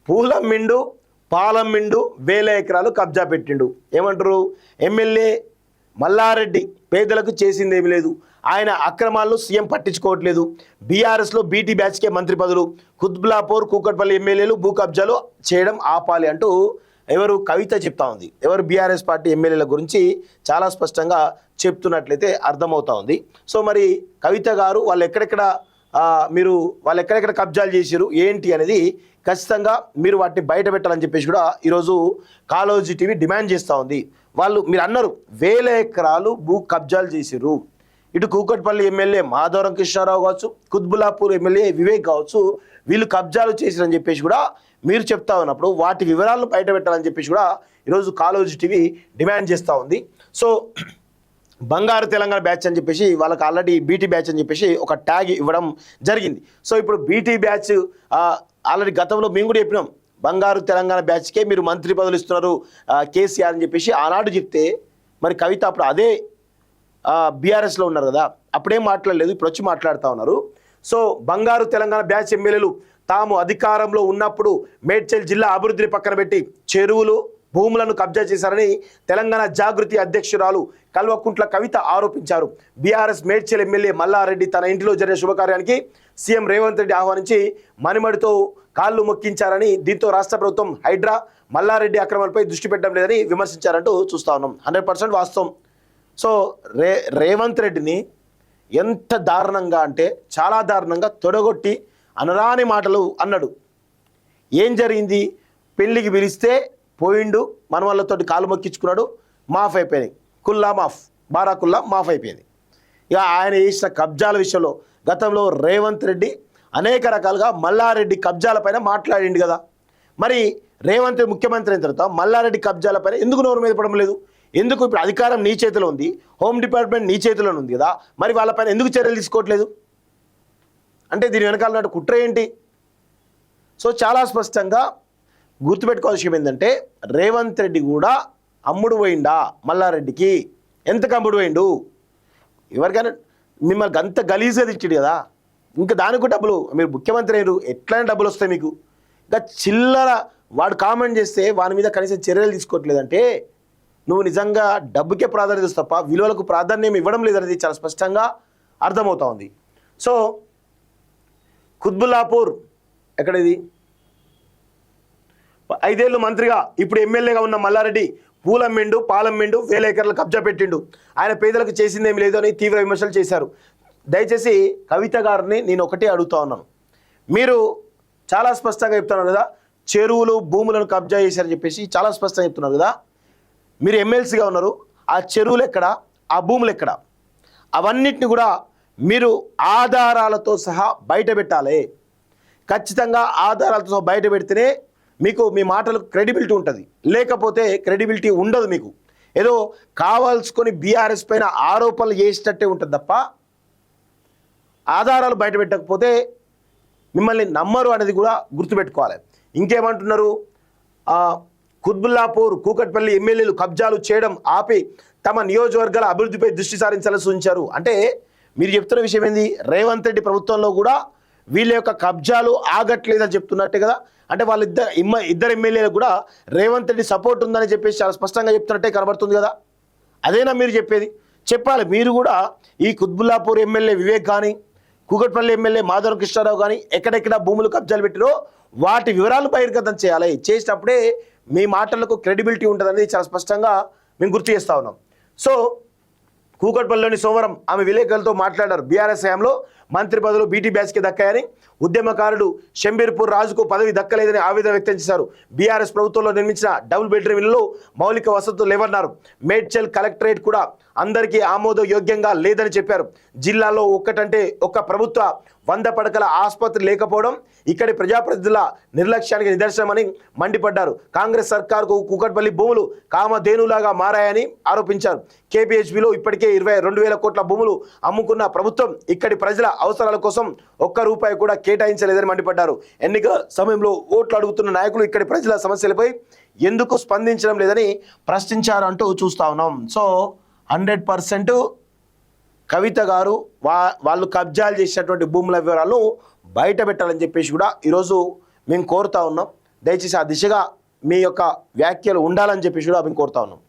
పూలమ్మిండు పాలమ్మిండు వేల ఎకరాలు కబ్జా పెట్టిండు. ఏమంటారు? ఎమ్మెల్యే మల్లారెడ్డి పేదలకు చేసింది ఏమీ లేదు, ఆయన అక్రమాలను సీఎం పట్టించుకోవట్లేదు, బీఆర్ఎస్లో బీటీ బ్యాచ్కే మంత్రి పదవులు, కుత్బుల్లాపూర్ కూకట్పల్లి ఎమ్మెల్యేలు భూ కబ్జాలు చేయడం ఆపాలి అంటూ ఎవరు? కవిత చెప్తా ఉంది. ఎవరు? బీఆర్ఎస్ పార్టీ ఎమ్మెల్యేల గురించి చాలా స్పష్టంగా చెప్తున్నట్లయితే అర్థమవుతా ఉంది. సో మరి కవిత గారు వాళ్ళు ఎక్కడెక్కడ కబ్జాలు చేశారు ఏంటి అనేది ఖచ్చితంగా మీరు వాటిని బయట పెట్టాలని చెప్పేసి కూడా ఈరోజు కాళోజీ టీవీ డిమాండ్ చేస్తూ ఉంది. మీరు అన్నారు 1000 ఎకరాలు భూ కబ్జాలు చేశారు. ఇటు కూకట్పల్లి ఎమ్మెల్యే మాధవరం కృష్ణారావు కావచ్చు, కుత్బుల్లాపూర్ ఎమ్మెల్యే వివేక్ కావచ్చు, వీళ్ళు కబ్జాలు చేశారని చెప్పేసి కూడా మీరు చెప్తా ఉన్నప్పుడు వాటి వివరాలను బయట పెట్టాలని చెప్పేసి కూడా ఈరోజు కాళోజీ టీవీ డిమాండ్ చేస్తూ ఉంది. సో బంగారు తెలంగాణ బ్యాచ్ అని చెప్పేసి వాళ్ళకి ఆల్రెడీ బీటీ బ్యాచ్ అని చెప్పేసి ఒక ట్యాగ్ ఇవ్వడం జరిగింది. సో ఇప్పుడు బీటీ బ్యాచ్ ఆల్రెడీ గతంలో మేము కూడా చెప్పినాం, బంగారు తెలంగాణ బ్యాచ్కే మీరు మంత్రి పదవులు ఇస్తున్నారు కేసీఆర్ అని చెప్పేసి ఆనాడు చెప్తే, మరి కవిత అప్పుడు అదే బీఆర్ఎస్లో ఉన్నారు కదా, అప్పుడేం మాట్లాడలేదు, ఇప్పుడు వచ్చి మాట్లాడుతూ ఉన్నారు. సో బంగారు తెలంగాణ బ్యాచ్ ఎమ్మెల్యేలు తాము అధికారంలో ఉన్నప్పుడు మేడ్చల్ జిల్లా అభివృద్ధిని పక్కన పెట్టి చెరువులు భూములను కబ్జా చేశారని తెలంగాణ జాగృతి అధ్యక్షురాలు కల్వకుంట్ల కవిత ఆరోపించారు. బీఆర్ఎస్ మేడ్చల్ ఎమ్మెల్యే మల్లారెడ్డి తన ఇంటిలో జరిగే శుభకార్యానికి సీఎం రేవంత్ రెడ్డి ఆహ్వానించి మణిమడితో కాళ్ళు మొక్కించారని, దీంతో రాష్ట్ర ప్రభుత్వం హైడ్రా మల్లారెడ్డి అక్రమాలపై దృష్టి పెట్టడం లేదని విమర్శించారంటూ చూస్తా ఉన్నాం. 100% వాస్తవం. సో రేవంత్ రెడ్డిని ఎంత దారుణంగా అంటే చాలా దారుణంగా తొడగొట్టి అనరాని మాటలు అన్నాడు. ఏం జరిగింది? పెళ్ళికి పిలిస్తే పోయిండు, మనవాళ్ళతోటి కాలు మొక్కించుకున్నాడు, మాఫ్ అయిపోయినాయి, కుల్లా మాఫ్, బారాకుల్లా మాఫ్ అయిపోయింది. ఇక ఆయన చేసిన కబ్జాల విషయంలో గతంలో రేవంత్ రెడ్డి అనేక రకాలుగా మల్లారెడ్డి కబ్జాలపైన మాట్లాడిండు కదా. మరి రేవంత్ ముఖ్యమంత్రి అయిన తర్వాత మల్లారెడ్డి కబ్జాలపైన ఎందుకు నోరు మీద పడడం లేదు? ఎందుకు? ఇప్పుడు అధికారం నీ చేతిలో ఉంది, హోమ్ డిపార్ట్మెంట్ నీ చేతిలో ఉంది కదా, మరి వాళ్ళపైన ఎందుకు చర్యలు తీసుకోవట్లేదు? అంటే దీని వెనకాల కుట్ర ఏంటి? సో చాలా స్పష్టంగా గుర్తుపెట్టుకోవాల్సిన విషయం ఏంటంటే, రేవంత్ రెడ్డి కూడా అమ్ముడు పోయిండా మల్లారెడ్డికి? ఎంతకు అమ్ముడు పోయిండు? ఎవరికైనా మిమ్మల్ని అంత గలీజ్గా తెచ్చాడు కదా, ఇంకా దానికి డబ్బులు, మీరు ముఖ్యమంత్రి అయ్యారు, ఎట్లయినా డబ్బులు వస్తాయి మీకు. ఇంకా చిల్లర వాడు కామెంట్ చేస్తే వాని మీద కనీసం చర్యలు తీసుకోవట్లేదంటే నువ్వు నిజంగా డబ్బుకే ప్రాధాన్యత ఇస్తావు తప్ప విలువలకు ప్రాధాన్యం ఇవ్వడం లేదనేది చాలా స్పష్టంగా అర్థమవుతా ఉంది. సో కుత్బుల్లాపూర్ ఎక్కడిది? 5 ఏళ్ళు మంత్రిగా ఇప్పుడు ఎమ్మెల్యేగా ఉన్న మల్లారెడ్డి పూలమ్మిండు పాలమ్మిండు 1000 ఎకరాలు కబ్జా పెట్టిండు, ఆయన పేదలకు చేసిందేమి లేదు అని తీవ్ర విమర్శలు చేశారు. దయచేసి కవిత గారిని నేను ఒకటే అడుగుతా ఉన్నాను, మీరు చాలా స్పష్టంగా చెప్తున్నారు కదా చెరువులు భూములను కబ్జా చేశారని చెప్పేసి చాలా స్పష్టంగా చెప్తున్నారు కదా. మీరు ఎమ్మెల్సీగా ఉన్నారు, ఆ చెరువులు ఎక్కడ, ఆ భూములు ఎక్కడ, అవన్నిటిని కూడా మీరు ఆధారాలతో సహా బయట పెట్టాలి. ఖచ్చితంగా ఆధారాలతో సహా బయట పెడితేనే మీకు మీ మాటలకు క్రెడిబిలిటీ ఉంటుంది, లేకపోతే క్రెడిబిలిటీ ఉండదు. మీకు ఏదో కావాల్సుకొని బీఆర్ఎస్ పైన ఆరోపణలు చేసినట్టే ఉంటుంది తప్ప ఆధారాలు బయట పెట్టకపోతే మిమ్మల్ని నమ్మరు అనేది కూడా గుర్తుపెట్టుకోవాలి. ఇంకేమంటున్నారు? కుత్బుల్లాపూర్ కూకట్పల్లి ఎమ్మెల్యేలు కబ్జాలు చేయడం ఆపి తమ నియోజకవర్గాల అభివృద్ధిపై దృష్టి సారించాలని సూచించారు. అంటే మీరు చెప్తున్న విషయం ఏంది? రేవంత్ రెడ్డి ప్రభుత్వంలో కూడా వీళ్ళ యొక్క కబ్జాలు ఆగట్లేదని చెప్తున్నట్టే కదా. అంటే ఇద్దరు ఎమ్మెల్యేలకు కూడా రేవంత్ రెడ్డి సపోర్ట్ ఉందని చెప్పేసి చాలా స్పష్టంగా చెప్తున్నట్టే కనబడుతుంది కదా. అదేనా మీరు చెప్పేది? చెప్పాలి. మీరు కూడా ఈ కుత్బుల్లాపూర్ ఎమ్మెల్యే వివేక్ కానీ కూకట్పల్లి ఎమ్మెల్యే మాధవరం కృష్ణారావు కానీ ఎక్కడెక్కడ భూములు కబ్జాలు పెట్టిరో వాటి వివరాలు బహిర్గతం చేయాలి. చేసినప్పుడే మీ మాటలకు క్రెడిబిలిటీ ఉంటుందనేది చాలా స్పష్టంగా మేము గుర్తు చేస్తూ ఉన్నాం. సో కూకట్పల్లిలోని సోమవారం ఆమె విలేకరులతో మాట్లాడారు. బీఆర్ఎస్ హయాంలో మంత్రి పదవులు బీటీ బ్యాచ్కి దక్కాయని, ఉద్యమకారుడు షంబీర్పూర్ రాజుకు పదవి దక్కలేదని ఆవేదన వ్యక్తం చేశారు. బీఆర్ఎస్ ప్రభుత్వంలో నిర్మించిన డబుల్ బెడ్రూమ్ ఇళ్లలో మౌలిక వసతులు లేవన్నారు. మేడ్చల్ కలెక్టరేట్ కూడా అందరికీ ఆమోదయోగ్యంగా లేదని చెప్పారు. జిల్లాలో ఒక్క ప్రభుత్వ 100 పడకల ఆసుపత్రి లేకపోవడం ఇక్కడి ప్రజాప్రతినిధుల నిర్లక్ష్యానికి నిదర్శనమని మండిపడ్డారు. కాంగ్రెస్ సర్కారుకు కూకట్పల్లి భూములు కామధేనులాగా మారాయని ఆరోపించారు. కేపీహెచ్బీలో ఇప్పటికే 22,000 కోట్ల భూములు అమ్ముకున్న ప్రభుత్వం ఇక్కడి ప్రజల అవసరాల కోసం ₹1 కూడా కేటాయించలేదని మండిపడ్డారు. ఎన్నికల సమయంలో ఓట్లు అడుగుతున్న నాయకులు ఇక్కడి ప్రజల సమస్యలపై ఎందుకు స్పందించడం లేదని ప్రశ్నించారు అంటూ చూస్తా ఉన్నాం. సో 100% కవిత గారు వాళ్ళు కబ్జాలు చేసినటువంటి భూముల వివరాలను బయట పెట్టాలని చెప్పేసి కూడా ఈరోజు మేము కోరుతా ఉన్నాం. దయచేసి ఆ దిశగా మీ యొక్క వ్యాఖ్యలు ఉండాలని చెప్పేసి కూడా మేము కోరుతా ఉన్నాం.